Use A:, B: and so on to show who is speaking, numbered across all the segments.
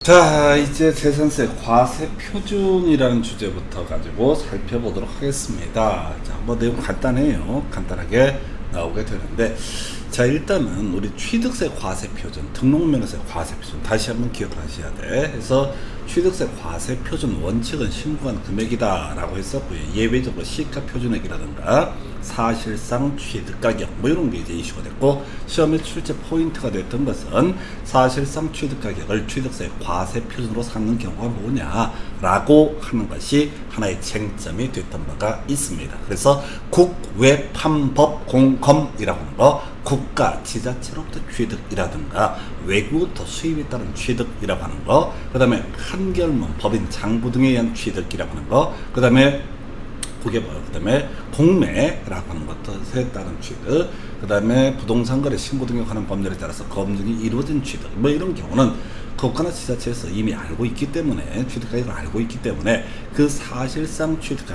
A: 자, 이제 재산세 과세 표준이라는 주제부터 가지고 살펴보도록 하겠습니다. 자, 뭐 내용 간단해요. 간단하게 나오게 되는데, 자, 일단은 우리 취득세 과세 표준, 등록면허세 과세 표준 다시 한번 기억을 하셔야 돼. 그래서 취득세 과세 표준 원칙은 신고한 금액이다라고 했었고요. 예외적으로 시가 표준액이라든가 사실상 취득 가격 뭐 이런 게 이제 이슈가 됐고, 시험의 출제 포인트가 됐던 것은 사실상 취득 가격을 취득세 과세 표준으로 삼는 경우가 뭐냐라고 하는 것이 하나의 쟁점이 됐던 바가 있습니다. 그래서 국외판법 공검이라고 하는 거, 국가 지자체로부터 취득이라든가 외국부터 수입에 따른 취득이라고 하는 거, 그 다음에 판결문, 법인, 장부 등에 의한 취득이라고 하는 거, 그 다음에 그게 뭐예요? 그 다음에 공매라고 하는 것에 따른 취득, 그 다음에 부동산 거래 신고 등록하는 법률에 따라서 검증이 이루어진 취득, 뭐 이런 경우는 국가나 지자체에서 이미 알고 있기 때문에, 취득 가격을 알고 있기 때문에 그 사실상 취득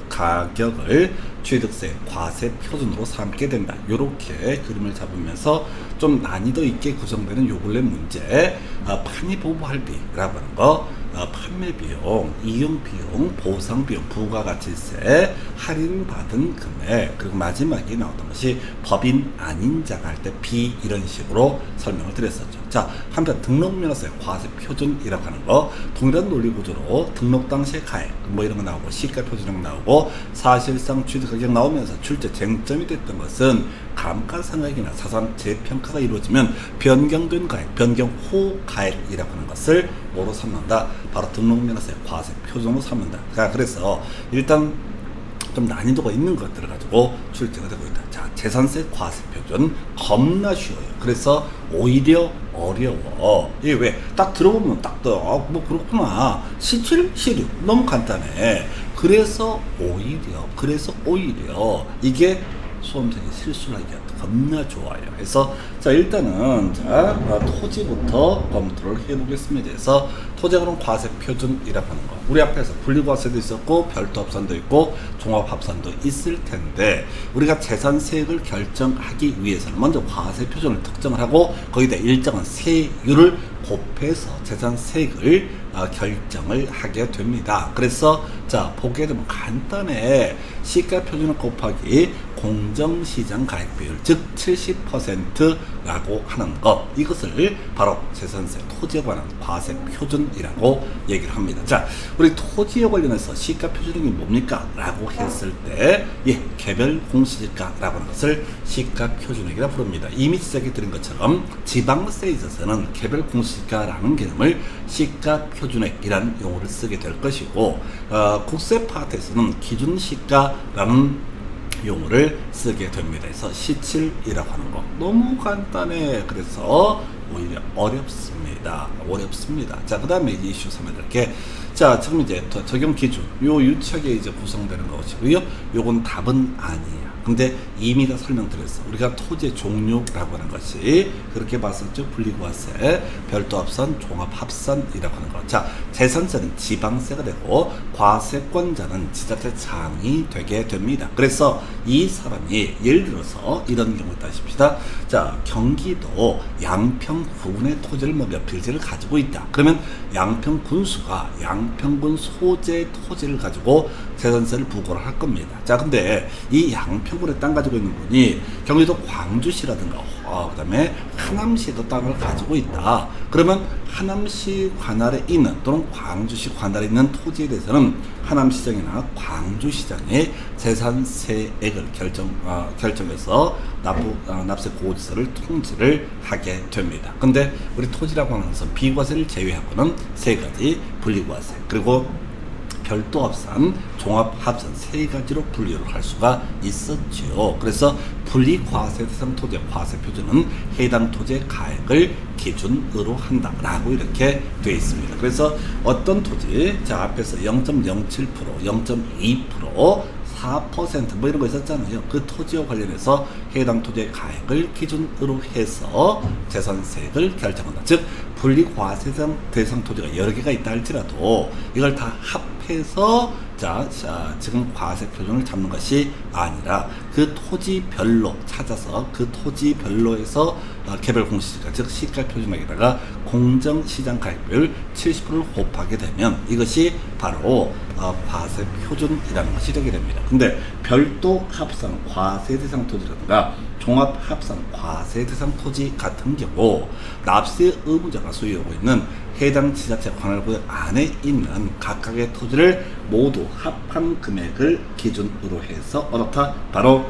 A: 가격을 취득세 과세 표준으로 삼게 된다. 이렇게 그림을 잡으면서 좀 난이도 있게 구성되는 요 근래 문제, 판이 보부할비라고 하는 거, 판매 비용, 이용 비용, 보상 비용, 부가가치세, 할인받은 금액, 그리고 마지막에 나왔던 것이 법인 아닌 자가 할 때 비, 이런 식으로 설명을 드렸었죠. 자, 한편 등록면허세 과세 표준이라고 하는 거, 동일한 논리 구조로 등록 당시의 가액 뭐 이런 거 나오고, 시가 표준액 나오고, 사실상 취득 가격 나오면서 출제 쟁점이 됐던 것은 감가상각이나 자산 재평가가 이루어지면 변경된 가액, 변경 후 가액이라고 하는 것을 뭐로 삼는다? 바로 등록면허세 과세 표준으로 삼는다. 자, 그래서 일단 좀 난이도가 있는 것들을 가지고 출제가 되고 있다. 자, 재산세 과세 표준 겁나 쉬워요. 그래서 오히려 어려워. 이게 왜? 딱 들어보면 뭐 그렇구나. 17, 16 너무 간단해. 그래서 오히려 이게 수험생이 실수를 하기가 겁나 좋아요. 그래서 자, 일단은 자, 토지부터 검토를 해보겠습니다. 그래서 토지가론 과세 표준이라고 하는 거, 우리 앞에서 분리과세도 있었고 별도합산도 있고 종합합산도 있을 텐데, 우리가 재산세액을 결정하기 위해서는 먼저 과세 표준을 특정을 하고 거기다 일정한 세율을 곱해서 재산세액을 결정을 하게 됩니다. 그래서 자, 보게 되면 간단해. 시가 표준을 곱하기 공정시장 가액 비율, 즉 70%라고 하는 것, 이것을 바로 재산세 토지에 관한 과세 표준이라고 얘기를 합니다. 자, 우리 토지에 관련해서 시가 표준액이 뭡니까? 라고 했을 때, 개별 공시지가라고 하는 것을 시가 표준액이라 부릅니다. 이미 시작에 들은 것처럼 지방세에 있어서는 개별 공시지가라는 개념을 시가 표준액이라는 용어를 쓰게 될 것이고, 국세 파트에서는 기준시가라는 용어를 쓰게 됩니다. 그래서 시칠이라고 하는 거 너무 간단해. 그래서 오히려 어렵습니다. 자, 그 다음에 이슈 3에 이렇게, 자, 지금 이제 적용 기준, 요 유착에 이제 구성되는 것이고요. 요건 답은 아니에요. 근데 이미 다 설명드렸어. 우리가 토지의 종류라고 하는 것이 그렇게 봤었죠. 분리과세, 별도합산, 종합합산이라고 하는 것. 자, 재산세는 지방세가 되고 과세권자는 지자체장이 되게 됩니다. 그래서 이 사람이 예를 들어서 이런 경우 있다 싶시다. 자, 경기도 양평군의 토지를 몇 필지를 가지고 있다. 그러면 양평군수가 양평군 소재 토지를 가지고 재산세를 부과를 할 겁니다. 자, 근데 이 양평군에 땅 가지고 있는 분이 경기도 광주시라든가 그 다음에 하남시에도 땅을 가지고 있다. 그러면 하남시 관할에 있는 또는 광주시 관할에 있는 토지에 대해서는 하남시장이나 광주시장의 재산세액을 결정해서 납세 고지서를 통지를 하게 됩니다. 근데 우리 토지라고 하는 것은 비과세를 제외하고는 세 가지, 분리과세, 그리고 별도합산, 종합합산 세 가지로 분류를 할 수가 있었죠. 그래서 분리과세 대상 토지의 과세 표준은 해당 토지의 가액을 기준으로 한다라고 이렇게 되어 있습니다. 그래서 어떤 토지, 자, 앞에서 0.07%, 0.2%, 4% 뭐 이런 거 있었잖아요. 그 토지와 관련해서 해당 토지의 가액을 기준으로 해서 재산세액을 결정한다. 즉 분리과세상 대상 토지가 여러 개가 있다 할지라도 이걸 다 합해서 자, 지금 과세 표준을 잡는 것이 아니라 그 토지별로 찾아서 그 토지별로에서 개별 공시지가 즉 시가 표준액에다가 공정시장 가액비율 70%를 곱하게 되면 이것이 바로 과세 표준이라는 것이 되게 됩니다. 근데 별도 합산 과세 대상 토지라든가 종합 합산 과세 대상 토지 같은 경우 납세 의무자가 소유하고 있는 해당 지자체 관할구역 안에 있는 각각의 토지를 모두 합한 금액을 기준으로 해서 어떻다? 바로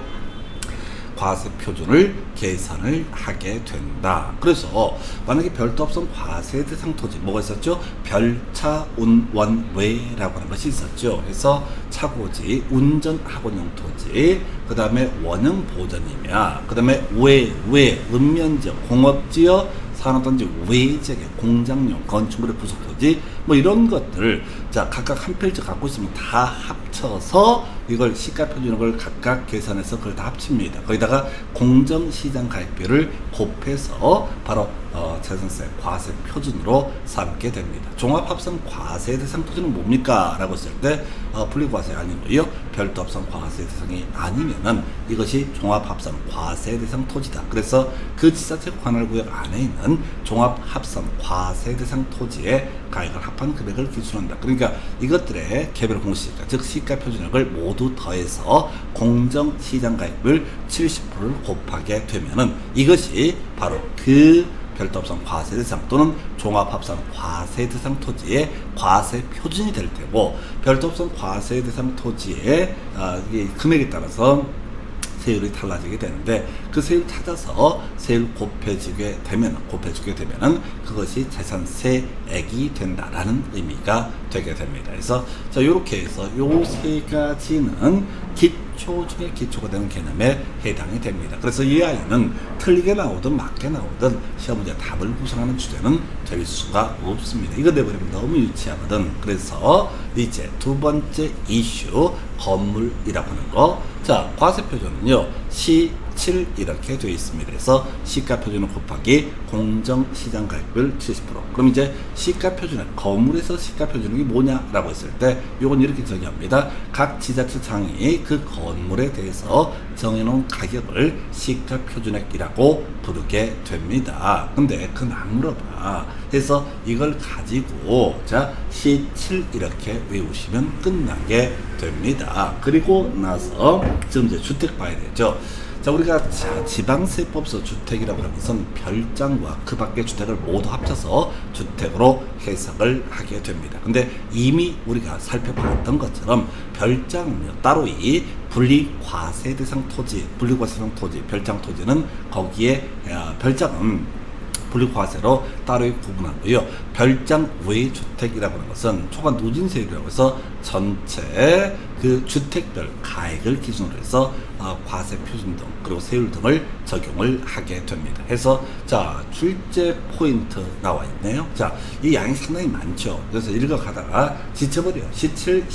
A: 과세 표준을 계산을 하게 된다. 그래서 만약에 별도 합산 과세 대상 토지 뭐가 있었죠? 별차, 운, 원, 외라고 하는 것이 있었죠. 그래서 차고지, 운전학원용 토지, 그 다음에 원형 보전이며, 그 다음에 외, 읍면지역, 공업지역, 산업단지 외지역의 공장용 건축물의 부속토지 뭐 이런 것들 자 각각 한 필지 갖고 있으면 다 합쳐서 이걸 시가표준액을 각각 계산해서 그걸 다 합칩니다. 거기다가 공정시장 가액비를 곱해서 바로 재산세 과세 표준으로 삼게 됩니다. 종합합산 과세 대상 토지는 뭡니까? 라고 했을 때 분리과세 아니고요. 별도 합산 과세 대상이 아니면은 이것이 종합합산 과세 대상 토지다. 그래서 그 지자체 관할구역 안에 있는 종합합산 과세 대상 토지의 가액을 합한 금액을 기준한다. 그러니까 이것들의 개별 공시지가 즉 시가 표준액을 모두 더해서 공정시장 가액비율 70%를 곱하게 되면은 이것이 바로 그 별도 합산 과세 대상 또는 종합합산 과세 대상 토지의 과세 표준이 될 테고 별도 합산 과세 대상 토지의 금액에 따라서 세율이 달라지게 되는데 그 세율 찾아서 세율 곱해주게 되면은 그것이 재산세액이 된다라는 의미가 되게 됩니다. 그래서 자 이렇게 해서 요 세 가지는 기초 중에 기초가 되는 개념에 해당이 됩니다. 그래서 이 아이는 틀리게 나오든 맞게 나오든 시험 문제 답을 구성하는 주제는 될 수가 없습니다. 이거 내버리면 너무 유치하거든. 그래서 이제 두 번째 이슈 건물이라고 하는 거. 자 과세 표준은요 C7 이렇게 되어 있습니다. 그래서 시가 표준은 곱하기 공정시장 가액비율 70%. 그럼 이제 시가 표준은 건물에서 시가 표준이 뭐냐라고 했을 때 이건 이렇게 정의합니다. 각 지자체장이 그 건물에 대해서 정해놓은 가격을 시가 표준액이라고 부르게 됩니다. 근데 그건 안 물어봐. 그래서 이걸 가지고 자 C7 이렇게 외우시면 끝나게 됩니다. 그리고 나서 지금 이제 주택 봐야 되죠. 자 우리가 지방세법서 주택이라고 하는 것은 별장과 그 밖의 주택을 모두 합쳐서 주택으로 해석을 하게 됩니다. 근데 이미 우리가 살펴봤던 것처럼 별장은요 따로 이 분리과세 대상 토지, 별장 토지는 거기에 별장은 분리과세로 따로 구분하고요. 별장 외 주택이라고 하는 것은 초과 누진세율이라고 해서 전체 그 주택별 가액을 기준으로 해서 과세 표준 등 그리고 세율 등을 적용을 하게 됩니다. 해서 자 출제 포인트 나와 있네요. 자 이 양이 상당히 많죠. 그래서 읽어가다가 지쳐버려요. C7,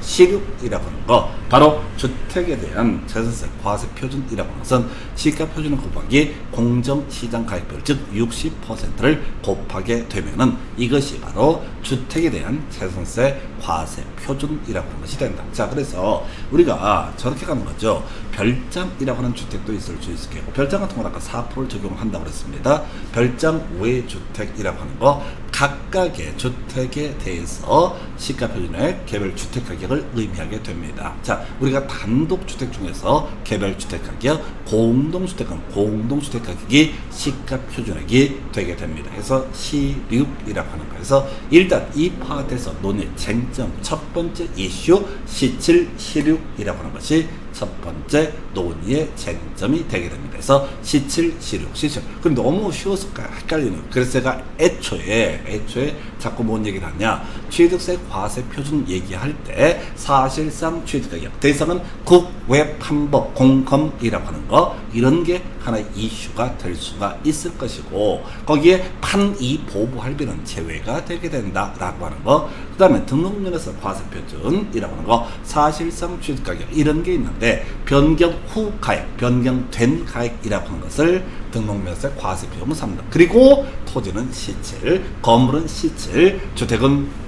A: C6이라고 하는 거 바로 주택에 대한 재산세 과세 표준이라고 하는 것은 시가 표준을 곱하기 공정시장 가액비율 즉 60%를 곱하게 되면은 이것이 바로 주택에 대한 재산세 과세 표준이라고 하는 것이 된다. 자 그래서 우리가 저렇게 가는 거죠. 별장이라고 하는 주택도 있을 수 있을 거고 별장 같은 건 아까 4%를 적용한다고 그랬습니다. 별장 외 주택이라고 하는 거 각각의 주택에 대해서 시가표준액 개별 주택 가격을 의미하게 됩니다. 자, 우리가 단독 주택 중에서 개별 주택 가격, 공동주택은 공동주택 가격이 시가표준액이 되게 됩니다. 그래서 C6이라고 하는 거에서 일단 이 파트에서 논의 쟁점 첫 번째 이슈 C7, C6이라고 하는 것이 첫 번째 논의의 쟁점이 되게 됩니다. 그래서 C7, C6. 그럼 너무 쉬워서 헷갈리는. 그래서 제가 애초에 자꾸 뭔 얘기를 하냐. 취득세 과세 표준 얘기할 때 사실상 취득가격 대상은 국 왜 판법, 공검이라고 하는 거 이런 게 하나의 이슈가 될 수가 있을 것이고 거기에 판이 보부 할비는 제외가 되게 된다라고 하는 거. 그 다음에 등록면에서 과세표준이라고 하는 거 사실상 취득가격 이런 게 있는데 변경 후 가액, 변경된 가액이라고 하는 것을 등록면에서 과세표준으로 삼는다. 그리고 토지는 C7, 건물은 C7, 주택은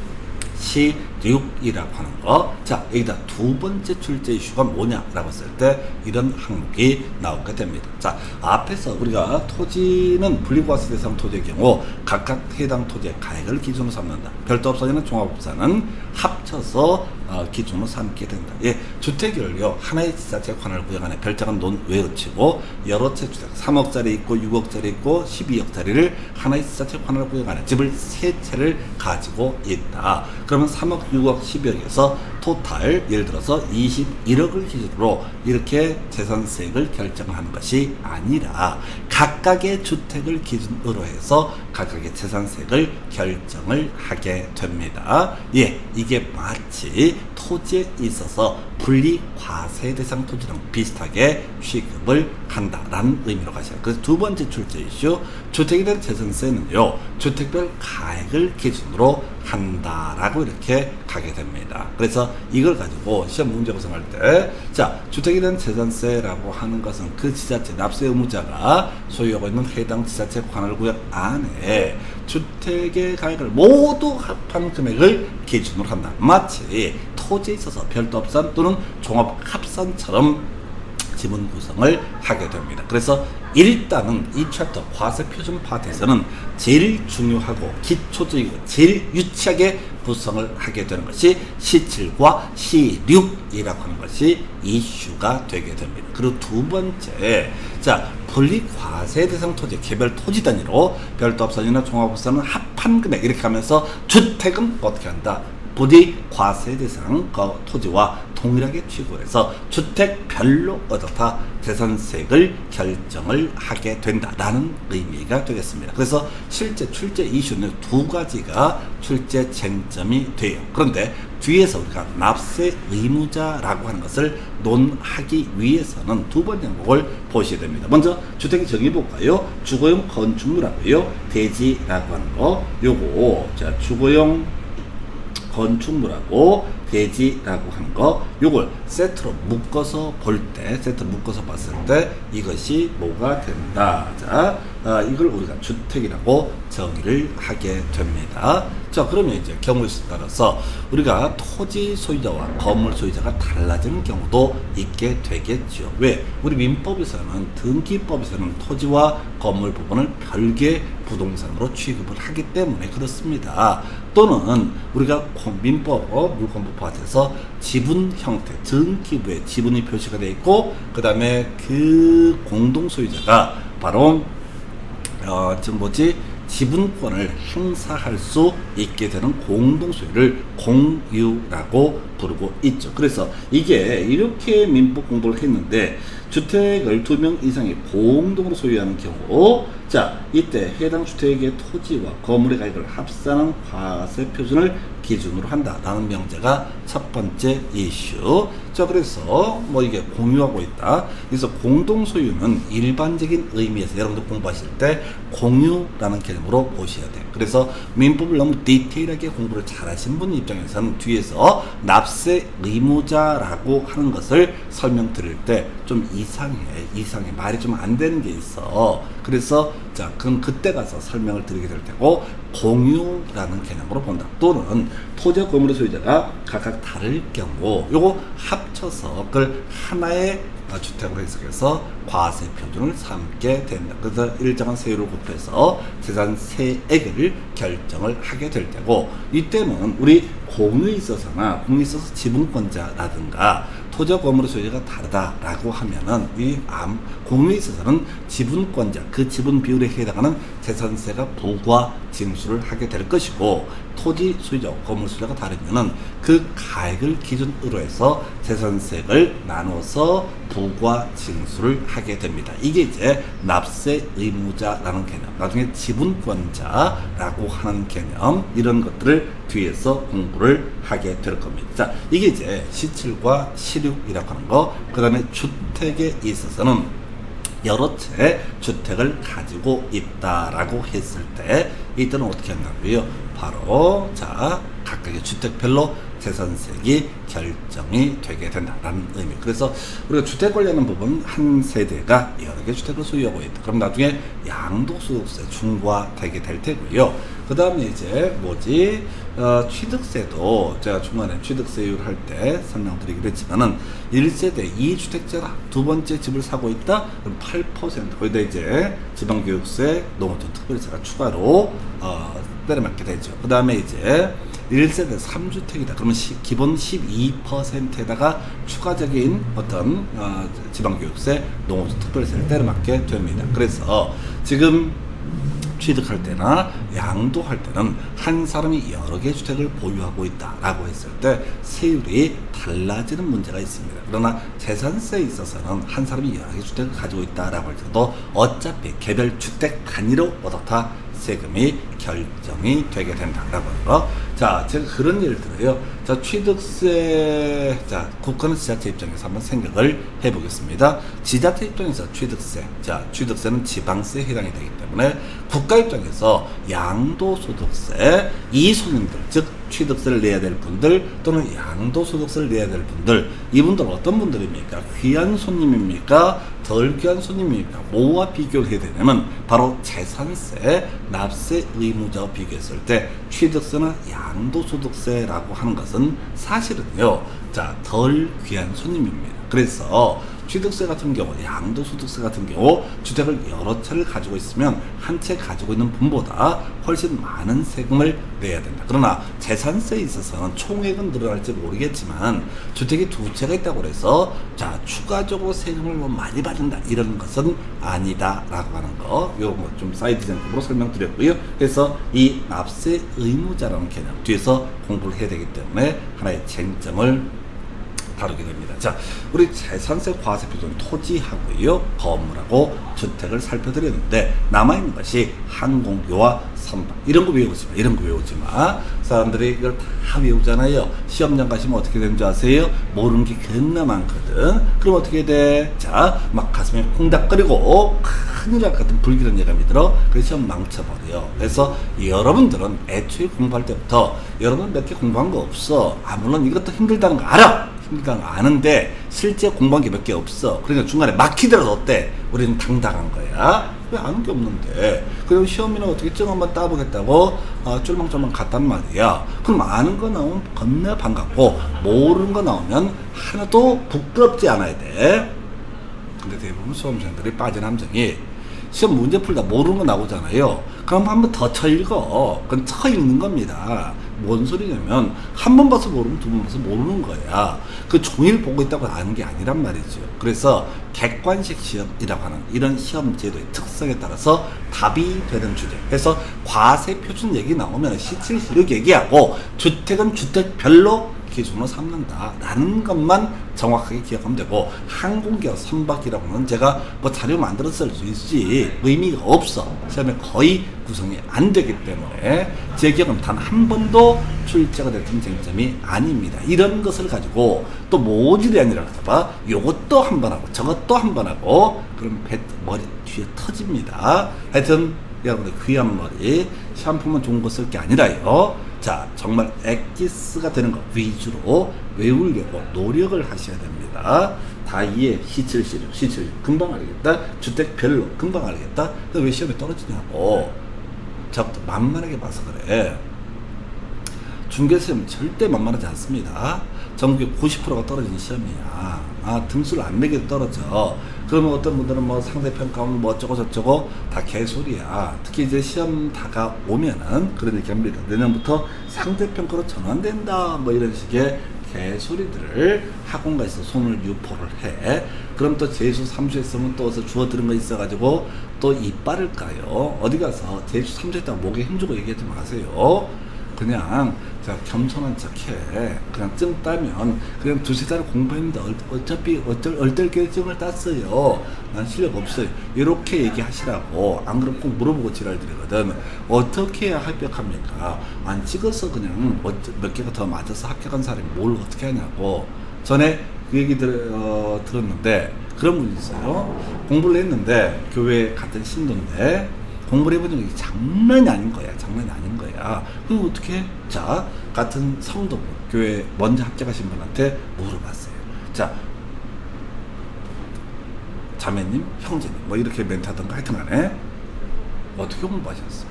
A: C6이라고 하는 거. 자, 여기다 두 번째 출제 이슈가 뭐냐라고 했을 때 이런 항목이 나오게 됩니다. 자, 앞에서 우리가 토지는 분리과세 대상 토지의 경우 각각 해당 토지의 가액을 기준으로 삼는다. 별도업소지는 종합업소는 합쳐서 기준으로 삼게 된다. 예, 주택을요 하나의 지자체 관할 구역 안에 별장은 논외치고 여러 채 주택 3억짜리 있고 6억짜리 있고 12억짜리를 하나의 지자체 관할 구역 안에 집을 세 채를 가지고 있다. 그러면 3억, 6억, 12억에서 토탈 예를 들어서 21억을 기준으로 이렇게 재산세액을 결정하는 것이 아니라 각각의 주택을 기준으로 해서 각각의 재산세액을 결정을 하게 됩니다. 예, 이게 마치 토지에 있어서 분리과세 대상 토지랑 비슷하게 취급을 한다라는 의미로 가셔요. 그래서 두 번째 출제 이슈, 주택에 대한 재산세는요 주택별 가액을 기준으로 한다라고 이렇게 가게 됩니다. 그래서 이걸 가지고 시험 문제 구성할 때, 자, 주택에 대한 재산세라고 하는 것은 그 지자체 납세 의무자가 소유하고 있는 해당 지자체 관할구역 안에 주택의 가액을 모두 합한 금액을 기준으로 한다. 마치 토지에 있어서 별도합산 또는 종합합산처럼 지분 구성을 하게 됩니다. 그래서 일단은 이 챕터 과세표준 파트에서는 제일 중요하고 기초적이고 제일 유치하게 구성을 하게 되는 것이 C7과 C6이라고 하는 것이 이슈가 되게 됩니다. 그리고 두 번째, 자, 분리과세 대상 토지, 개별 토지 단위로 별도합산이나 종합합산은 합한 금액 이렇게 하면서 주택은 어떻게 한다? 부디 과세 대상 토지와 동일하게 취급을 해서 주택별로 어떻다 재산세액을 결정을 하게 된다라는 의미가 되겠습니다. 그래서 실제 출제 이슈는 두 가지가 출제 쟁점이 돼요. 그런데 뒤에서 우리가 납세 의무자라고 하는 것을 논하기 위해서는 두 번째 항목을 보셔야 됩니다. 먼저 주택의 정의 볼까요? 주거용 건축물하고요, 대지라고 하는 거, 요거 자 주거용 건축물하고 대지라고 한 거, 요걸 세트로 묶어서 볼 때, 세트로 묶어서 봤을 때 이것이 뭐가 된다. 자, 이걸 우리가 주택이라고 정의를 하게 됩니다. 자, 그러면 이제 경우에 따라서 우리가 토지 소유자와 건물 소유자가 달라지는 경우도 있게 되겠죠. 왜? 우리 민법에서는 등기법에서는 토지와 건물 부분을 별개 부동산으로 취급을 하기 때문에 그렇습니다. 또는 우리가 민법 물권법 파트에서 지분 형태, 등기부에 지분이 표시가 되어 있고 그 다음에 그 공동 소유자가 바로 지분권을 행사할 수 있게 되는 공동소유를 공유라고 부르고 있죠. 그래서 이게 이렇게 민법 공부를 했는데 주택을 2명 이상이 공동으로 소유하는 경우, 자, 이때 해당 주택의 토지와 건물의 가액을 합산한 과세 표준을 기준으로 한다라는 명제가 첫 번째 이슈. 자, 그래서 뭐 이게 공유하고 있다. 그래서 공동소유는 일반적인 의미에서 여러분들 공부하실 때 공유라는 개념으로 보셔야 돼요. 그래서 민법을 너무 디테일하게 공부를 잘하신 분 입장에서는 뒤에서 납세 의무자라고 하는 것을 설명드릴 때 좀 이상해 말이 좀 안 되는 게 있어. 그래서 자, 그럼 그때 가서 설명을 드리게 될 테고 공유라는 개념으로 본다. 또는 토지와 건물의 소유자가 각각 다를 경우 요거 합쳐서 그걸 하나의 주택으로 해석해서 과세 표준을 삼게 된다. 그래서 일정한 세율을 곱해서 재산세액을 결정을 하게 될 테고, 이때는 우리 공유에 있어서나 공유에 있어서 지분권자라든가 토지와 건물의 소유자가 다르다라고 하면은 이 공유에 있어서는 지분권자, 그 지분 비율에 해당하는 재산세가 부과 징수를 하게 될 것이고, 토지 소유자와 건물 소유자가 다르면은 그 가액을 기준으로 해서 재산세를 나눠서 부과 징수를 하게 됩니다. 이게 이제 납세 의무자라는 개념, 나중에 지분권자라고 하는 개념, 이런 것들을 뒤에서 공부를 하게 될 겁니다. 자, 이게 이제 C7과 C6 실육이라고 하는 거, 그 다음에 주택에 있어서는 여러 채 주택을 가지고 있다라고 했을 때 이때는 어떻게 한다고요? 바로 자 각각의 주택별로 재산세액이 결정이 되게 된다는 의미. 그래서 우리가 주택 관련한 부분 한 세대가 여러 개 주택을 소유하고 있다. 그럼 나중에 양도소득세 중과되게 될 테고요. 그 다음에 이제 뭐지? 취득세도 제가 중간에 취득세율 할 때 설명드리기로 했지만은 1세대 2주택자가 두 번째 집을 사고 있다? 그럼 8% 거기다 이제 지방교육세, 농어촌 특별세가 추가로 때려맞게 되죠. 그 다음에 이제 1세대 3주택이다. 그러면 기본 12%에다가 추가적인 어떤 지방교육세, 농어촌 특별세를 때려맞게 됩니다. 그래서 지금 취득할 때나 양도할 때는 한 사람이 여러 개 주택을 보유하고 있다라고 했을 때 세율이 달라지는 문제가 있습니다. 그러나 재산세에 있어서는 한 사람이 여러 개 주택을 가지고 있다라고 할 때도 어차피 개별 주택 단위로 어떻다 세금이 결정이 되게 된다라고 하는 거. 자, 제가 그런 예를 들어요. 자, 취득세, 자, 국가는 지자체 입장에서 한번 생각을 해보겠습니다. 지자체 입장에서 취득세, 자, 취득세는 지방세에 해당이 되기 때문에 국가 입장에서 양도소득세, 이 손님들, 즉 취득세를 내야 될 분들 또는 양도소득세를 내야 될 분들, 이분들은 어떤 분들입니까? 귀한 손님입니까? 덜 귀한 손님입니까? 뭐와 비교를 해야 되냐면 바로 재산세, 납세 의무자와 비교했을 때 취득세나 양도소득세라고 하는 것은 사실은요, 자, 덜 귀한 손님입니다. 그래서 취득세 같은 경우, 양도소득세 같은 경우 주택을 여러 채를 가지고 있으면 한 채 가지고 있는 분보다 훨씬 많은 세금을 내야 된다. 그러나 재산세에 있어서는 총액은 늘어날지 모르겠지만 주택이 두 채가 있다고 해서 자 추가적으로 세금을 뭐 많이 받는다 이런 것은 아니다라고 하는 거, 이런 거 좀 사이드 젠으로 설명드렸고요. 그래서 이 납세 의무자라는 개념 뒤에서 공부를 해야 되기 때문에 하나의 쟁점을 다루게 됩니다. 자, 우리 재산세 과세 표준 토지하고요, 건물하고 주택을 살펴드렸는데 남아있는 것이 항공교와 선박, 이런 거 외우지 마. 이런 거 외우지 마. 사람들이 이걸 다 외우잖아요. 시험장 가시면 어떻게 되는 줄 아세요? 모르는 게 겁나 많거든. 그럼 어떻게 돼? 자, 막 가슴에 콩닥거리고 큰일 날 것 같은 불길한 예감이 들어. 그래서 시험 망쳐버려. 그래서 여러분들은 애초에 공부할 때부터 여러분 몇 개 공부한 거 없어. 물론 이것도 힘들다는 거 알아. 힘들다는 거 아는데 실제 공부한 게 몇 개 없어. 그러니까 중간에 막히더라도 어때? 우리는 당당한 거야. 왜 아는 게 없는데? 그리고 시험이나 어떻게 증 한번 따보겠다고 쫄망쫄망 갔단 말이야. 그럼 아는 거 나오면 겁나 반갑고 모르는 거 나오면 하나도 부끄럽지 않아야 돼. 근데 대부분 수험생들이 빠진 함정이 시험 문제 풀다 모르는 거 나오잖아요. 그럼 한 번 더 쳐 읽어. 그건 쳐 읽는 겁니다. 뭔 소리냐면 한 번 봐서 모르면 두 번 봐서 모르는 거야. 그 종이를 보고 있다고 아는 게 아니란 말이죠. 그래서 객관식 시험이라고 하는 이런 시험 제도의 특성에 따라서 답이 되는 주제. 그래서 과세 표준 얘기 나오면 시칠 시력 얘기하고 주택은 주택별로 기준으로 삼는다라는 것만 정확하게 기억하면 되고, 항공기와 선박이라고는 제가 뭐 자료 만들었을 수 있지 의미가 없어. 시험에 거의 구성이 안 되기 때문에 제 기억은 단 한 번도 출제가 됐던 쟁점이 아닙니다. 이런 것을 가지고 또 모질이 아니라 봐 요것도 한 번 하고 저것도 한 번 하고 그럼 머리 뒤에 터집니다. 하여튼 여러분들 귀한 머리 샴푸만 좋은 거 쓸 게 아니라요. 자, 정말 엑기스가 되는 것 위주로 외우려고 노력을 하셔야 됩니다. 다 이해, 시칠 금방 알겠다. 주택별로 금방 알겠다. 왜 시험에 떨어지냐고. 저부터 만만하게 봐서 그래. 중개시험 절대 만만하지 않습니다. 전국에 90%가 떨어지는 시험이야. 등수를 안 매겨도 떨어져. 그러면 어떤 분들은 뭐 상대평가하면 뭐 어쩌고 저쩌고 다 개소리야. 특히 이제 시험 다가오면은 그런 얘기 합니다. 내년부터 상대평가로 전환된다. 뭐 이런 식의 개소리들을 학원가에서 손을 유포를 해. 그럼 또 재수 3수 했으면 또 어디서 주워 들은 거 있어가지고 또 이빨을 까요. 어디 가서 재수 3수 했다고 목에 힘주고 얘기하지 마세요. 그냥 자 겸손한 척해. 그냥 증 따면 그냥 두세 달 공부했는데 어차피 얼떨 결정을 땄어요. 난 실력 없어요. 이렇게 얘기하시라고. 안 그러면 꼭 물어보고 지랄드리거든. 어떻게 해야 합격합니까? 안 찍어서 그냥 몇 개가 더 맞아서 합격한 사람이 뭘 어떻게 하냐고. 전에 그 얘기 들었는데 그런 분이 있어요. 공부를 했는데 교회 같은 신도인데 공부를 해보니 이게 장난이 아닌 거야. 장난이 아닌 거야. 그럼 어떻게? 자, 같은 성도분, 교회 먼저 합격하신 분한테 물어봤어요. 자, 자매님, 형제님, 뭐 이렇게 멘트하던가 하여튼 간에 어떻게 공부하셨어요?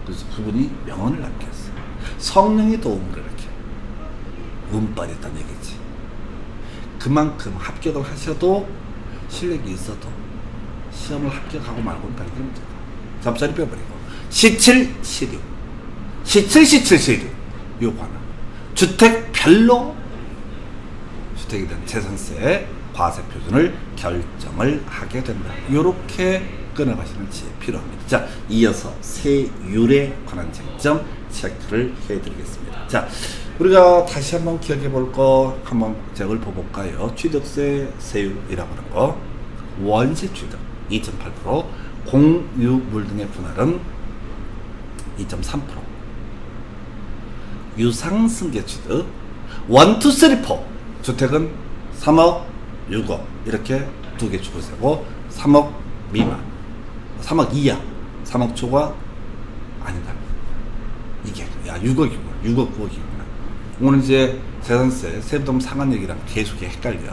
A: 그래서 그분이 명언을 남겼어요. 성령이 도움을 이렇게 운빨이 있다는 얘기지. 그만큼 합격을 하셔도 실력이 있어도 시험을 합격하고 말고는 다르게 문제다. 잠자리 빼버리고 시칠 시류 요거 하나. 주택별로 주택에 대한 재산세 과세 표준을 결정을 하게 된다. 요렇게 끊어가시는 지 필요합니다. 자, 이어서 세율에 관한 쟁점 체크를 해드리겠습니다. 자, 우리가 다시 한번 기억해 볼 거 한번 제가 읊어볼까요? 취득세 세율이라고 하는 거, 원시 취득 2.8%, 공유물 등의 분할은 2.3%, 유상승계 취득 1, 2, 3, 4 주택은 3억, 6억 이렇게 두 개 주고세고 3억 미만, 3억 이하, 3억 초과 아니다. 이게 6억이구나. 6억 9억이구나. 오늘 이제 재산세 세부담 상한 얘기랑 계속 헷갈려.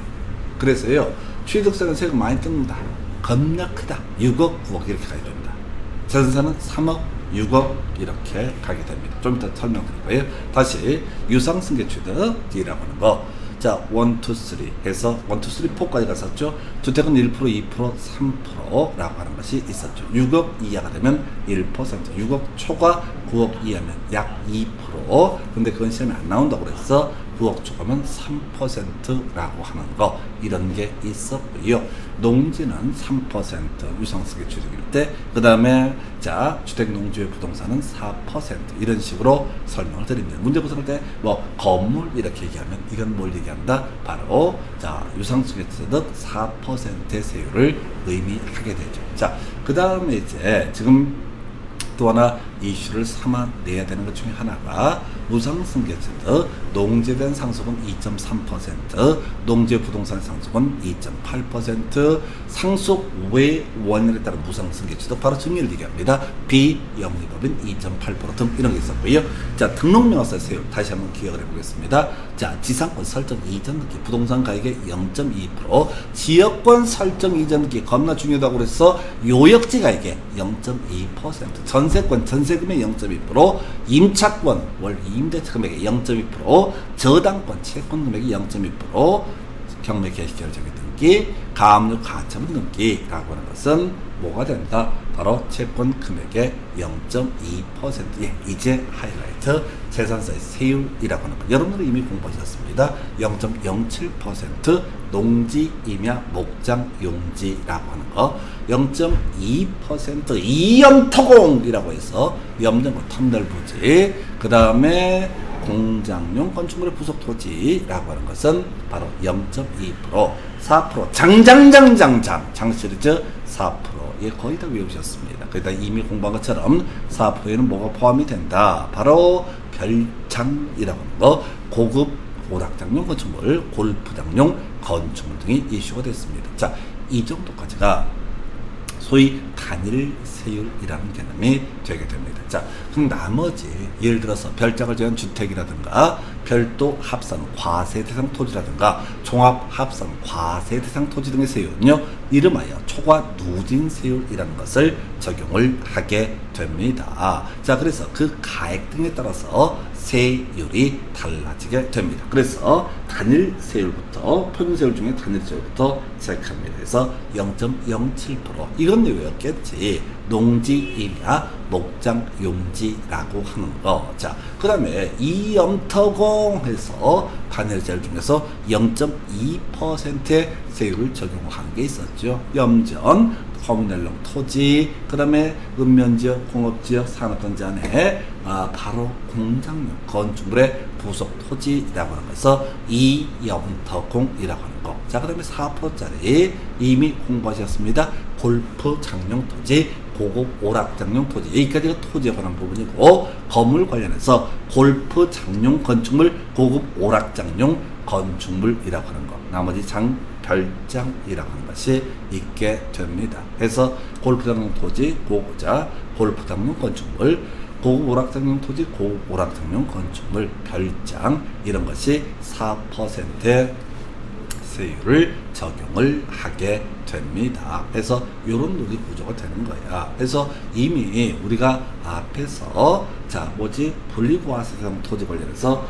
A: 그래서요, 취득세는 세금 많이 뜯는다. 겁나 크다. 6억 9억 이렇게 가야 된다. 재산세는 3억 6억 이렇게 가게 됩니다. 좀 이따 설명드릴 거예요. 다시 유상승계 취득이라고 하는 거. 자, 1, 2, 3 해서 1, 2, 3, 4까지 갔었죠. 주택은 1%, 2%, 3%라고 하는 것이 있었죠. 6억 이하가 되면 1%, 6억 초과 9억 이하면 약 2%. 근데 그건 시험에 안 나온다고 그랬어. 9억 초과면 3%라고 하는 거, 이런 게 있었고요. 농지는 3% 유상승계 취득일 때, 그 다음에 자, 주택 농지의 부동산은 4% 이런 식으로 설명을 드립니다. 문제 구성할 때 뭐 건물 이렇게 얘기하면 이건 뭘 얘기한다? 바로 자, 유상승계 취득 4%의 세율을 의미하게 되죠. 자, 그 다음에 이제 지금 또 하나 이슈를 삼아내야 되는 것 중에 하나가 무상승계취득, 농지에 대한 상속은 2.3%, 농지 부동산 상속은 2.8%, 상속 외 원인에 따른 무상승계취득, 바로 증여를 얘기합니다. 비영리법인 2.8% 등 이런 게 있었고요. 자, 등록명세세 세율 다시 한번 기억을 해보겠습니다. 자, 지상권 설정 이전 등기, 부동산 가액의 0.2%, 지역권 설정 이전 등기 겁나 중요하다고 그래서 요역지 가액의 0.2%, 전세권 전세금의 0.2%, 임차권 월 임대차 금액의 0.2%, 저당권 채권 금액의 0.2%, 경매 개시 결정의 등기, 가압류 가처분 등기라고 하는 것은 뭐가 된다? 바로 채권 금액의 0.2%. 예, 이제 하이라이트 재산세 세율이라고 하는 것. 여러분들은 이미 공부하셨습니다. 0.07% 농지, 임야, 목장, 용지라고 하는 거. 0.2% 이연토공이라고 해서 염전과 터미널 부지. 그 다음에 공장용 건축물의 부속 토지라고 하는 것은 바로 0.2%, 4% 장 시리즈 4%. 예, 거의 다 외우셨습니다. 거의 다 이미 공부한 것처럼 4%에는 뭐가 포함이 된다? 바로 별장이라고 하는 거, 고급 오락장용 건축물, 골프장용 건축물 등이 이슈가 됐습니다. 자, 이 정도까지가 소위 단일 세율이라는 개념이 되게 됩니다. 자, 그럼 나머지 예를 들어서 별장을 제한 주택이라든가 별도 합산 과세 대상 토지라든가 종합 합산 과세 대상 토지 등의 세율은요, 이름하여 초과 누진 세율이라는 것을 적용을 하게 됩니다. 자, 그래서 그 가액 등에 따라서 세율이 달라지게 됩니다. 그래서 단일 세율부터, 표준 세율 중에 단일 세율부터 체크합니다. 그래서 0.07%, 이건 외웠겠지. 농지, 임야, 목장, 용지라고 하는 거. 자, 그 다음에 이염터공 해서 단일 세율 중에서 0.2%의 세율을 적용한 게 있었죠. 염전, 커뮤널용 토지, 그 다음에 읍면지역, 공업지역, 산업단지 안에 바로 공장용 건축물의 부속 토지라고 하는 것에서 이염터공이라고 하는 거. 자, 그 다음에 4%짜리 이미 공부하셨습니다. 골프 장용 토지, 고급 오락장용 토지, 여기까지가 토지에 관한 부분이고, 건물 관련해서 골프 장용 건축물, 고급 오락장용 건축물이라고 하는 거, 나머지 별장이라고 하는 것이 있게 됩니다. 그래서 골프장용 토지, 고자 골프장용 건축물, 고급 오락장용 토지, 고급 오락장용 건축물, 별장 이런 것이 4% 세율을 적용을 하게 됩니다. 그래서 이런 논리 구조가 되는 거야. 그래서 이미 우리가 앞에서 분리과세상 토지 관련해서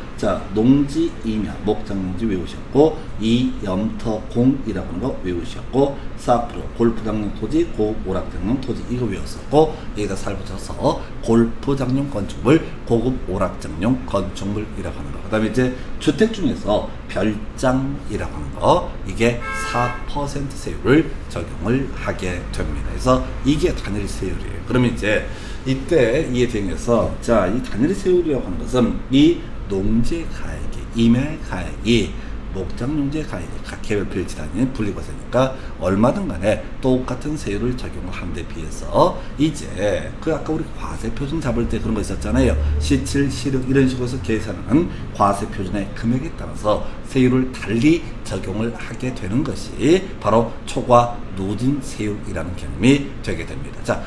A: 농지 임야, 목장용지 외우셨고, 이염터공이라고 하는 거 외우셨고, 4% 골프장용 토지, 고급 오락장용 토지 이거 외웠었고, 여기다 살 붙여서 골프장용 건축물, 고급 오락장용 건축물이라고 하는 거. 그 다음에 이제 주택 중에서 별장이라고 하는 거, 이게 4% 세율을 적용을 하게 됩니다. 그래서 이게 단일 세율이에요. 그러면 이제 이때 이에 대응해서 이 단일 세율이라고 하는 것은 이 농지 가액이, 임야의 가액이 목장용지의 가액이 각 개별 필지 단위는 분리과세니까 얼마든 간에 똑같은 세율을 적용을 하는 데 비해서 이제 아까 우리 과세 표준 잡을 때 그런 거 있었잖아요. 시칠, 시륵 이런 식으로 해서 계산하는 과세 표준의 금액에 따라서 세율을 달리 적용을 하게 되는 것이 바로 초과 누진 세율이라는 개념이 되게 됩니다.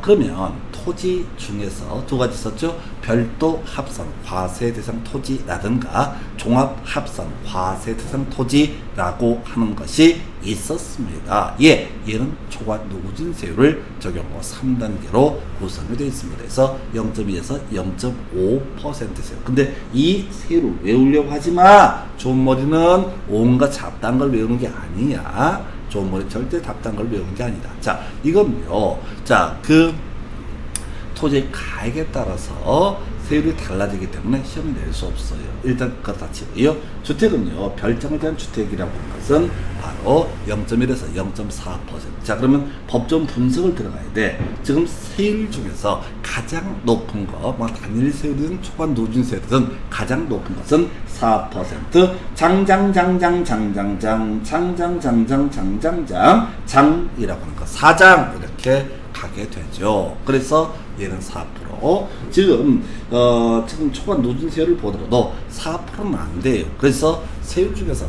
A: 그러면 토지 중에서 두 가지 있었죠. 별도 합산 과세 대상 토지라든가 종합 합산 과세 대상 토지라고 하는 것이 있었습니다. 얘는 초과 누진세율을 적용하고 3단계로 구성이 되어 있습니다. 그래서 0.2에서 0.5% 세율. 근데 이 세율을 외우려고 하지 마. 좋은 머리는 온갖 잡다한 걸 외우는 게 아니야. 좋은 머리 절대 답답한 걸 외우는 게 아니다. 이건요. 그 토지의 가액에 따라서 세율이 달라지기 때문에 시험을 낼 수 없어요. 일단 그렇다 치고요. 주택은요, 별장에 대한 주택이라고 하는 것은 바로 0.1에서 0.4%. 그러면 법정 분석을 들어가야 돼. 지금 세율 중에서 가장 높은 거, 단일 세율이든 초과 누진 세율이든 가장 높은 것은 4%. 장이라고 하는 거, 4장 이렇게 가게 되죠. 그래서 얘는 4%. 지금 초과 누진 세율을 보더라도 4%는 안 돼요. 그래서 세율 중에서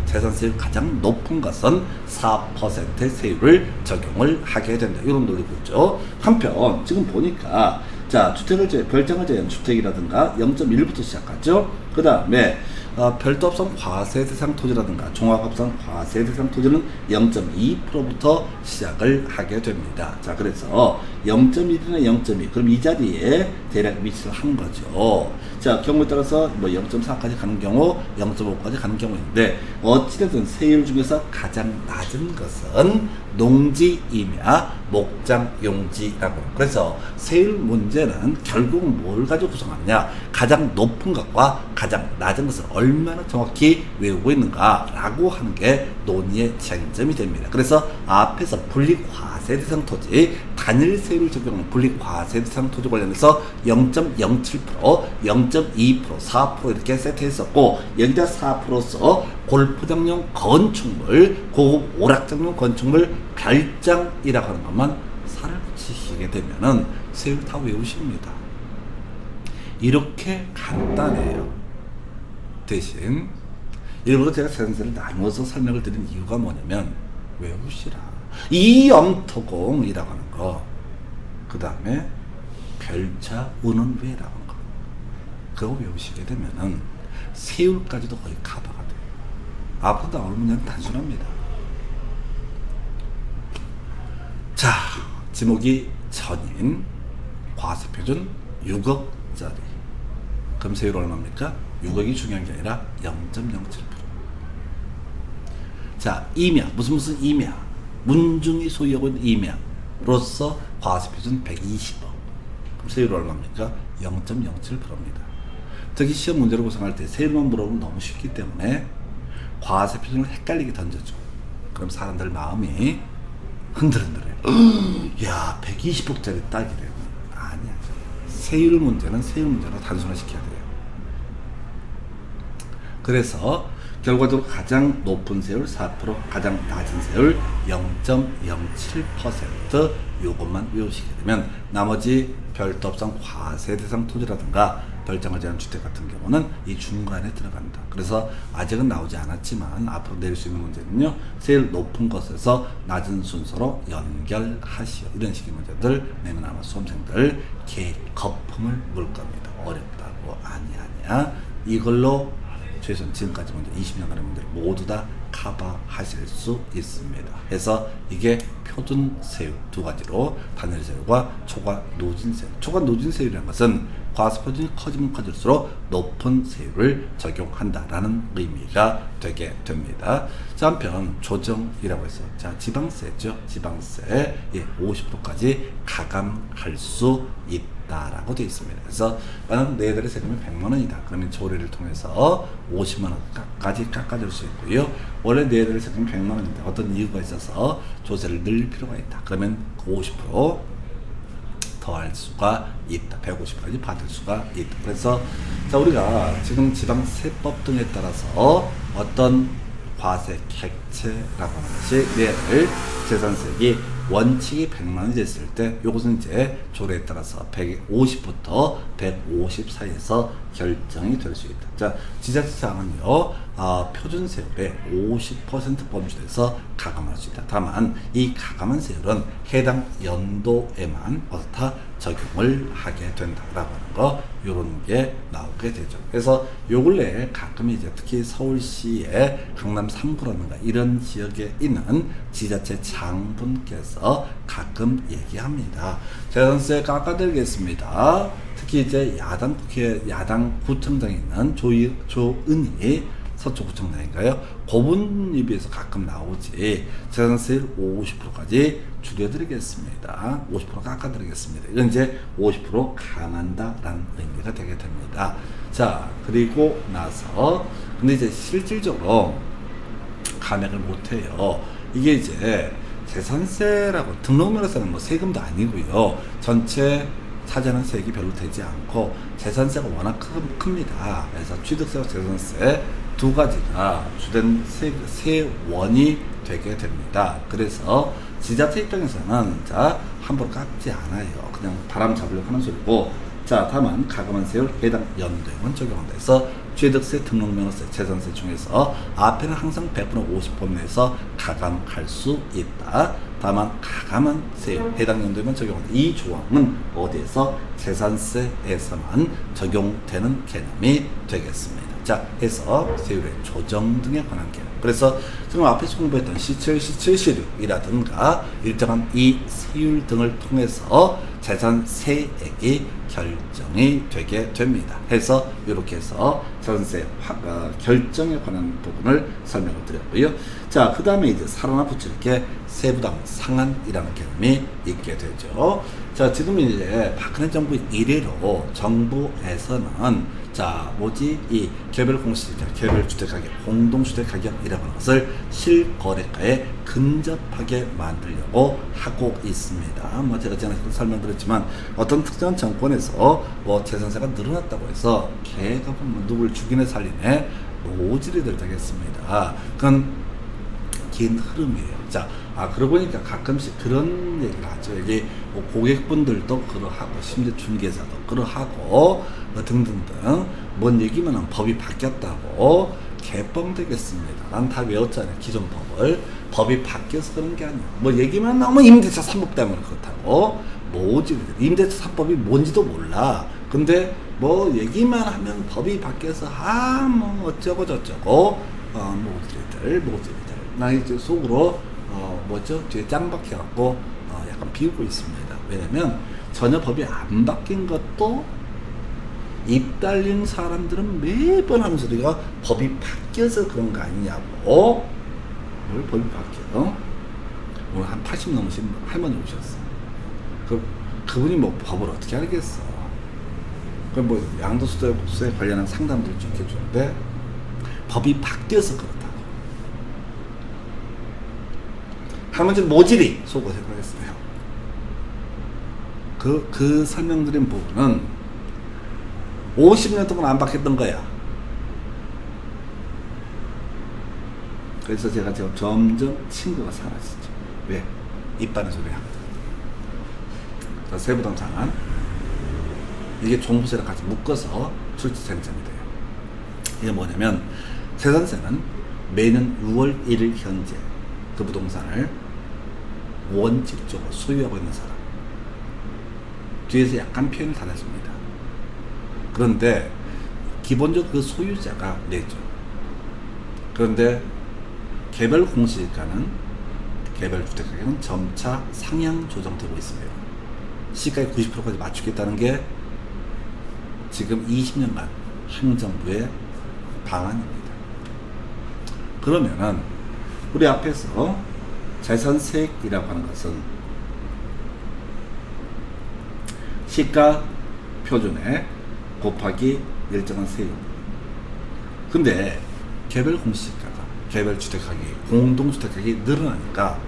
A: 재산세율 가장 높은 것은 4% 세율을 적용을 하게 된다. 이런 논리고 있죠. 한편 지금 보니까 별장을 제외한 주택이라든가 0.1부터 시작하죠. 그 다음에 별도 합산 과세 대상 토지라든가 종합합산 과세 대상 토지는 0.2%부터 시작을 하게 됩니다. 그래서 0.1이나 0.2, 그럼 이 자리에 대략 위치를 한 거죠. 경우에 따라서 0.4까지 가는 경우, 0.5까지 가는 경우인데, 어찌됐든 세율 중에서 가장 낮은 것은 농지 임야, 목장 용지라고. 그래서 세율 문제는 결국 뭘 가지고 구성하느냐, 가장 높은 것과 가장 낮은 것을 얼마나 정확히 외우고 있는가라고 하는 게 논의의 쟁점이 됩니다. 그래서 앞에서 분리과세 대상 토지, 단일 세율을 적용하는 분리과세 대상 토지 관련해서 0.07%, 0.2%, 4% 이렇게 세트했었고, 여기다 4%써 골프장용 건축물, 고급 오락장용 건축물, 별장이라고 하는 것만 살을 붙이시게 되면은 세율 다 외우십니다. 이렇게 간단해요. 대신 일부러 제가 세상세를 나누어서 설명을 드린 이유가 뭐냐면, 외우시라. 이염토공이라고 하는 거, 그 다음에 별차 운원외라고 하는 거, 그거 외우시게 되면은 세율까지도 거의 커버가 돼요. 앞으로 나올 문제는 단순합니다. 지목이 전인 과세표준 6억짜리. 그럼 세율 얼마입니까? 6억이 중요한 게 아니라 0.07%. 임야, 무슨 임야, 문중이 소유하고 있는 임야로서 과세표준 120억. 그럼 세율 얼마입니까? 0.07%입니다. 특히 시험 문제를 구성할 때 세율만 물어보면 너무 쉽기 때문에 과세표준을 헷갈리게 던져줘. 그럼 사람들 마음이 흔들흔들해요. 야, 120억짜리 딱이래요. 아니야. 세율 문제는 세율 문제로 단순화시켜야 돼요. 그래서 결과적으로 가장 높은 세율 4%, 가장 낮은 세율 0.07% 요것만 외우시게 되면 나머지 별도업상 과세 대상 토지라든가 별장을 제한 주택 같은 경우는 이 중간에 들어간다. 그래서 아직은 나오지 않았지만 앞으로 내릴 수 있는 문제는요, 제일 높은 것에서 낮은 순서로 연결하시오. 이런 식의 문제들 내면 아마 수험생들 거품을 물 겁니다. 어렵다고 아니야. 이걸로 최소한 지금까지 문제 20년간의 문제를 모두 다 커버하실 수 있습니다. 그래서 이게 표준 세율 두 가지로 단일 세율과 초과 노진 세율. 초과 노진 세율이라는 것은 과세 표준이 커지면 커질수록 높은 세율을 적용한다라는 의미가 되게 됩니다. 자, 한편 조정이라고 해서 자, 지방세죠. 지방세 50%까지 가감할 수 있다라고 되어 있습니다. 그래서 만약 너희들의 세금이 100만 원이다. 그러면 조례를 통해서 50만 원까지 깎아줄 수 있고요. 원래 너희들의 세금이 100만 원인데 어떤 이유가 있어서 조세를 늘릴 필요가 있다. 그러면 그 50% 더할 수가 있다. 150까지 받을 수가 있다. 그래서 자, 우리가 지금 지방세법 등에 따라서 어떤 과세 객체라고 하는 것이 내를 재산세액이 원칙이 100만 원이 됐을 때 요것은 이제 조례에 따라서 150부터 150 사이에서 결정이 될 수 있다. 자, 지자체장은요 표준 세율의 50% 범주에서 가감할 수 있다. 다만 이 가감한 세율은 해당 연도에만 어떻다 적용을 하게 된다라고 하는 거, 요런 게 나오게 되죠. 그래서 요 근래 가끔 이제 특히 서울시의 강남 3구라든가 이런 지역에 있는 지자체 장분께서 가끔 얘기합니다. 재산세 깎아드리겠습니다. 특히 이제 야당 구청장에 있는 조은희 서초구청장인가요? 그분 입에서 가끔 나오지. 재산세율 50%까지 줄여드리겠습니다. 50% 깎아드리겠습니다. 이건 이제 50% 감한다라는 의미가 되게 됩니다. 자, 그리고 나서 근데 이제 실질적으로 감액을 못해요. 이게 이제 재산세라고 등록면허세는 뭐 세금도 아니고요. 전체 차지하는 세액이 별로 되지 않고 재산세가 워낙 큽니다. 그래서 취득세와 재산세 두 가지가 주된 세원이 되게 됩니다. 그래서 지자체 입장에서는 자, 함부로 깎지 않아요. 그냥 바람 잡으려고 하는 소리고, 자, 다만 가감한 세율 해당 연도에만 적용한다 해서 취득세, 등록면허세, 재산세 중에서 앞에는 항상 100% 50% 내에서 가감할 수 있다. 다만 가감한 세율 해당 연도에만 적용한다. 이 조항은 어디에서 재산세에서만 적용되는 개념이 되겠습니다. 자, 해서 세율의 조정 등에 관한 개념. 그래서 지금 앞에서 공부했던 C7, C7시율이라든가 일정한 이 세율 등을 통해서 재산세액이 결정이 되게 됩니다. 해서 이렇게 해서 재산세 결정에 관한 부분을 설명을 드렸고요. 자, 그 다음에 이제 살아나 붙일 게 세부담 상한이라는 개념이 있게 되죠. 자, 지금 이제 박근혜 정부 이래로 정부에서는 자, 이 개별 공시지가, 개별 주택 가격, 공동주택 가격이라고 하는 것을 실거래가에 근접하게 만들려고 하고 있습니다. 뭐 제가 전에 설명드렸지만 어떤 특정한 정권에서 뭐 재산세가 늘어났다고 해서 걔가 뭐 누굴 죽이네 살리네 모질이들 되겠습니다. 그건 긴 흐름이에요. 자, 그러고 보니까 가끔씩 그런 얘기를 하죠. 여기 뭐 고객분들도 그러하고, 심지어 중개사도 그러하고, 뭐 등등등. 뭔 얘기면 법이 바뀌었다고 개뻥 되겠습니다. 난 다 외웠잖아요. 기존 법을. 법이 바뀌어서 그런 게 아니에요. 뭐 얘기만 나오면 임대차 3법 때문에 그렇다고. 뭐지? 임대차 3법이 뭔지도 몰라. 근데 뭐 얘기만 하면 법이 바뀌어서 뭐 어쩌고 저쩌고 모질이들. 나 이제 속으로 뒤에 짱 박혀갖고 약간 비우고 있습니다. 왜냐면 전혀 법이 안 바뀐 것도 입 달린 사람들은 매번 하는 소리가 법이 바뀌어서 그런 거 아니냐고. 뭘 법이 바뀌어? 오늘 한 80 넘으신 할머니 오셨어. 그분이 뭐 법을 어떻게 알겠어. 뭐 양도소득세 관련한 상담들 좀 해주는데 법이 바뀌어서 그렇다고. 할머니는 모질이 속을 생각했어요. 그 설명드린 부분은 50년 동안 안 바뀌었던 거야. 그래서 제가 지금 점점 친구가 사라지죠. 왜? 이빨은 소리 하거든. 그 세부담 상환, 이게 종부세랑 같이 묶어서 출지세정이 돼요. 이게 뭐냐면 재산세는 매년 6월 1일 현재 그 부동산을 원칙적으로 소유하고 있는 사람, 뒤에서 약간 표현을 달아줍니다. 그런데 기본적으로 그 소유자가 내죠. 그런데 개별 공시지가는 개별 주택 가격은 점차 상향 조정되고 있습니다. 시가의 90%까지 맞추겠다는 게 지금 20년간 행정부의 방안입니다. 그러면은 우리 앞에서 재산세액이라고 하는 것은 시가 표준에 곱하기 일정한 세율. 근데 개별 공시지가가 개별 주택 가격이 공동주택 가격이 늘어나니까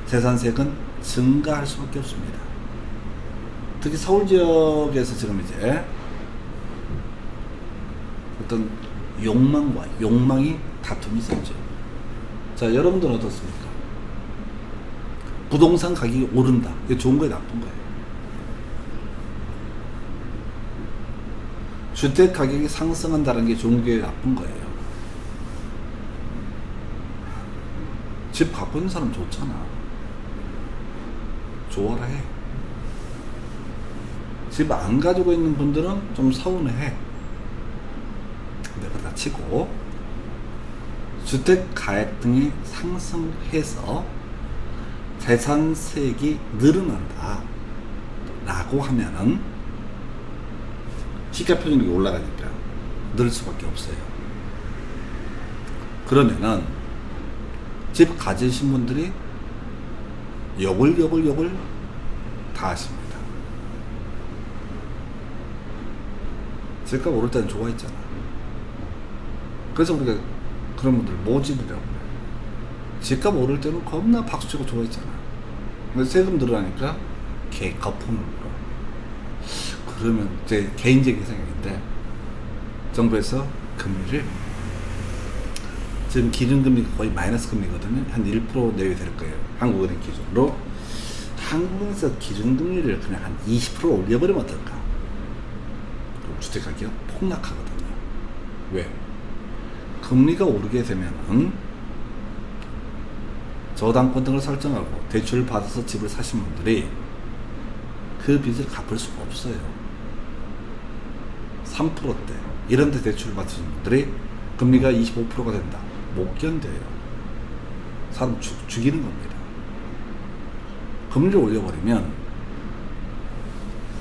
A: 재산세액은 증가할 수밖에 없습니다. 특히 서울 지역에서 지금 이제 어떤 욕망이 다툼이 있었죠. 자, 여러분들은 어떻습니까? 부동산 가격이 오른다. 이게 좋은 거예요, 나쁜 거예요? 주택 가격이 상승한다는 게 좋은 게 나쁜 거예요. 집 갖고 있는 사람 좋잖아. 좋아라 해. 집 안 가지고 있는 분들은 좀 서운해. 근데 그러다 치고 주택 가액 등이 상승해서 재산세액이 늘어난다 라고 하면은 시가 표준이 올라가니까 늘 수밖에 없어요. 그러면은 집 가지신 분들이 욕을 다 하십니다. 집값 오를 때는 좋아했잖아. 그래서 우리가 그런 분들 모집이라고 해요. 집값 오를 때는 겁나 박수치고 좋아했잖아. 근데 세금 늘어나니까 거품을 불어. 그러면 제 개인적인 생각인데 정부에서 금리를 지금 기준금리가 거의 마이너스 금리거든요. 한 1% 내외 될 거예요. 한국은행 기준으로. 한국에서 기준금리를 그냥 한 20% 올려버리면 어떨까? 그럼 주택가격 폭락하거든요. 왜? 금리가 오르게 되면은 저당권 등을 설정하고 대출을 받아서 집을 사신 분들이 그 빚을 갚을 수가 없어요. 3%대 이런 데 대출을 받으신 분들이 금리가 25%가 된다. 못 견뎌요. 사람 죽이는 겁니다. 금리를 올려버리면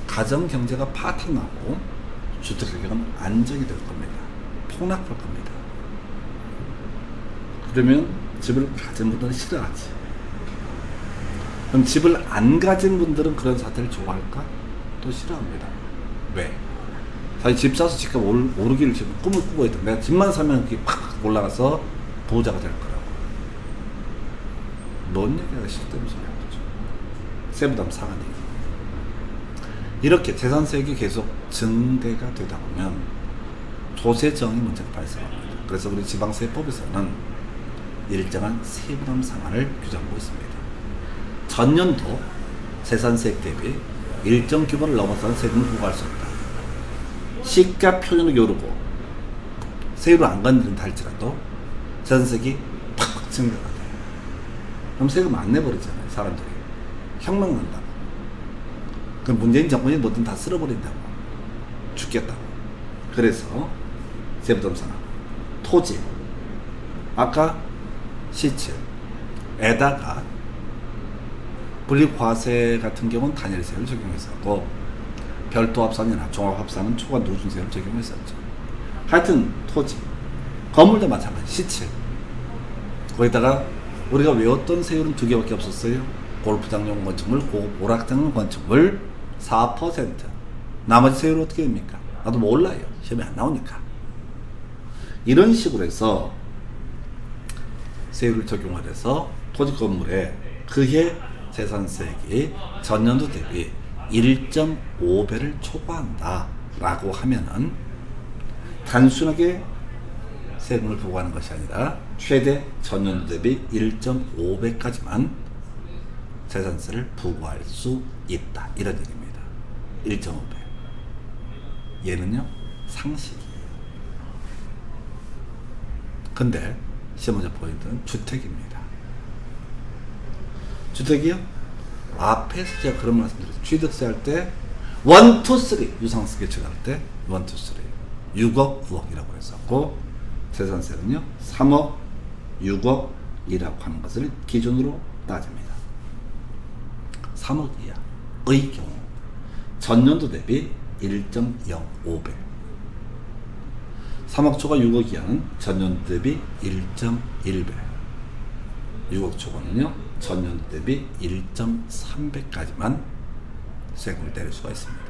A: 가정 경제가 파탄나고 주택 가격은 안정이 될 겁니다. 폭락할 겁니다. 그러면 집을 가진 분들은 싫어하지. 그럼 집을 안 가진 분들은 그런 사태를 좋아할까? 또 싫어합니다. 왜? 사실 집 사서 집값 오르기를 지금 꿈을 꾸고 있다. 내가 집만 사면 그게 팍 올라가서 부자가 될 거라고. 뭔 얘기가 실대로 소리야. 세부담 상한 얘기. 이렇게 재산세액이 계속 증대가 되다 보면 조세정의 문제가 발생합니다. 그래서 우리 지방세법에서는 일정한 세부담 상한을 규정하고 있습니다. 전년도 재산세액 대비 일정 규모를 넘어서는 세금을 부과할 수 없다. 시가 표준이 오르고 세율을 안 건드린다 할지라도 재산세액이 팍팍 증가가 돼요. 그럼 세금 안 내버리잖아요. 사람들이. 혁명 난다고. 그럼 문재인 정권이 뭐든 다 쓸어버린다고. 죽겠다고. 그래서 세부담 상한, 토지, 아까 시칠에다가 분리과세 같은 경우는 단일세를 적용했었고 별도 합산이나 종합 합산은 초과 누준세를 적용했었죠. 하여튼 토지, 건물도 마찬가지. 시칠. 거기다가 우리가 외웠던 세율은 2개밖에 없었어요. 골프장용 건축물, 고급 오락장 건축물 4%. 나머지 세율은 어떻게 됩니까? 나도 몰라요. 시험에 안 나오니까. 이런 식으로 해서 세율을 적용을 해서 토지 건물에 그해 재산세액이 전년도 대비 1.5배를 초과한다 라고 하면은 단순하게 세금을 부과하는 것이 아니라 최대 전년도 대비 1.5배까지만 재산세를 부과할 수 있다, 이런 얘기입니다. 1.5배. 얘는요, 상식이에요. 근데 시험 문제 포인트는 주택입니다. 주택이요? 앞에서 제가 그런 말씀 드렸죠. 취득세 할 때 1, 2, 3 유상 스케치 할 때 1, 2, 3 6억, 9억이라고 했었고 재산세는요 3억, 6억이라고 하는 것을 기준으로 따집니다. 3억 이하의 경우 전년도 대비 1.05배, 3억 초과 6억 이하는 전년도 대비 1.1배, 6억 초과는요 전년도 대비 1.3배까지만 세금을 때릴 수가 있습니다.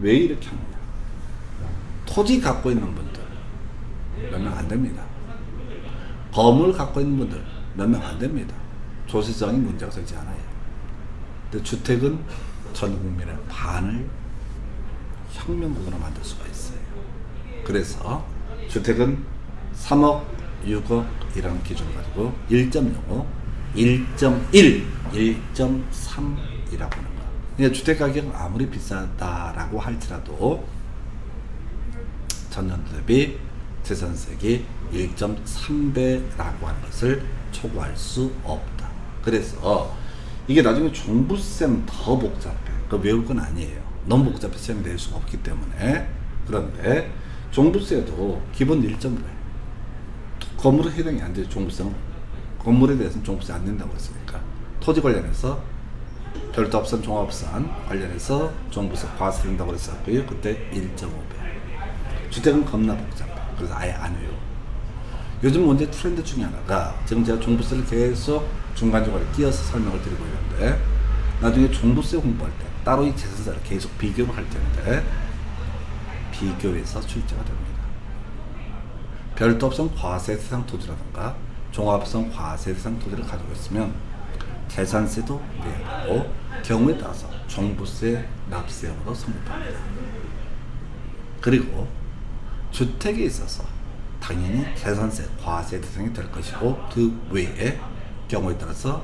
A: 왜 이렇게 합니다? 토지 갖고 있는 분들 몇 명 안 됩니다. 건물 갖고 있는 분들 몇 명 안 됩니다. 조세정이 문제가 되지 않아요. 근데 주택은 전 국민의 반을 혁명국으로 만들 수가 있어요. 그래서 주택은 3억, 6억이라는 기준을 가지고 1.05, 1.1, 1.3이라고 하는 거. 그러니까 주택 가격은 아무리 비싸다라고 할지라도 전년도 대비 재산세액이 1.3배라고 하는 것을 초과할 수 없다. 그래서 이게 나중에 종부세는 더 복잡해. 그 외울 건 아니에요. 너무 복잡해 시험에 낼 수가 없기 때문에. 그런데 종부세도 기본 1.5배. 건물에 해당이 안 돼요. 종부세는. 건물에 대해서는 종부세 안 낸다고 했으니까. 토지 관련해서 별도합산, 종합산 관련해서 종부세 과세 낸다고 그랬었고요. 그때 1.5배. 주택은 겁나 복잡해. 그래서 아예 안 해요. 요즘 문제 트렌드 중에 하나가 지금 제가 종부세를 계속 중간중간에 끼어서 설명을 드리고 있는데 나중에 종부세 공부할 때 따로 이 재산세를 계속 비교를 할 텐데 비교해서 출제가 됩니다. 별도합산 과세 대상 토지라든가 종합산 과세 대상 토지를 가지고 있으면 재산세도 내야 되고 경우에 따라서 종부세 납세형으로 성립합니다. 그리고 주택에 있어서 당연히 재산세 과세 대상이 될 것이고 그 외에 경우에 따라서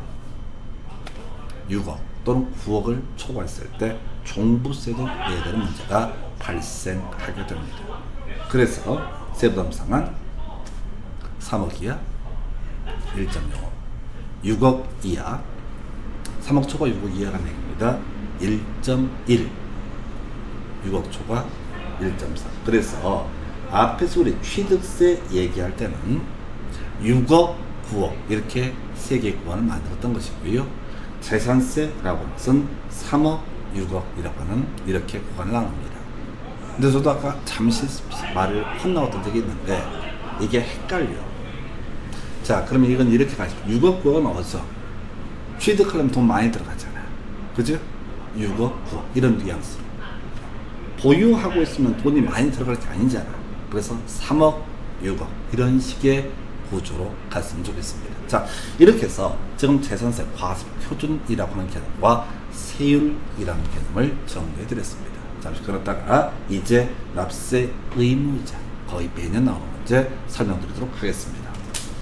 A: 6억 또는 9억을 초과했을 때 종부세도 내야 되는 문제가 발생하게 됩니다. 그래서 세부담상은 3억 이하 1.05, 6억 이하 3억 초과 6억 이하가 내깁니다. 1.1, 6억 초과 1.4. 그래서 앞에서 우리 취득세 얘기할 때는 6억, 9억 이렇게 세 개의 구간을 만들었던 것이고요. 재산세라고 하는 것은 3억, 6억이라고 하는 이렇게 구간을 나눕니다. 근데 저도 아까 잠시 말을 헛나왔던 적이 있는데 이게 헷갈려. 자, 그러면 이건 이렇게 가시죠. 6억, 9억은 어디서? 취득하려면 돈 많이 들어가잖아요. 그죠? 6억, 9억 이런 뉘앙스로. 보유하고 있으면 돈이 많이 들어갈 게 아니잖아. 그래서 3억, 6억 이런 식의 구조로 갔으면 좋겠습니다. 자, 이렇게 해서 지금 재산세 과세 표준이라고 하는 개념과 세율이라는 개념을 정리해 드렸습니다. 잠시 그렇다가 이제 납세 의무자 거의 매년 나오는 문제 설명드리도록 하겠습니다.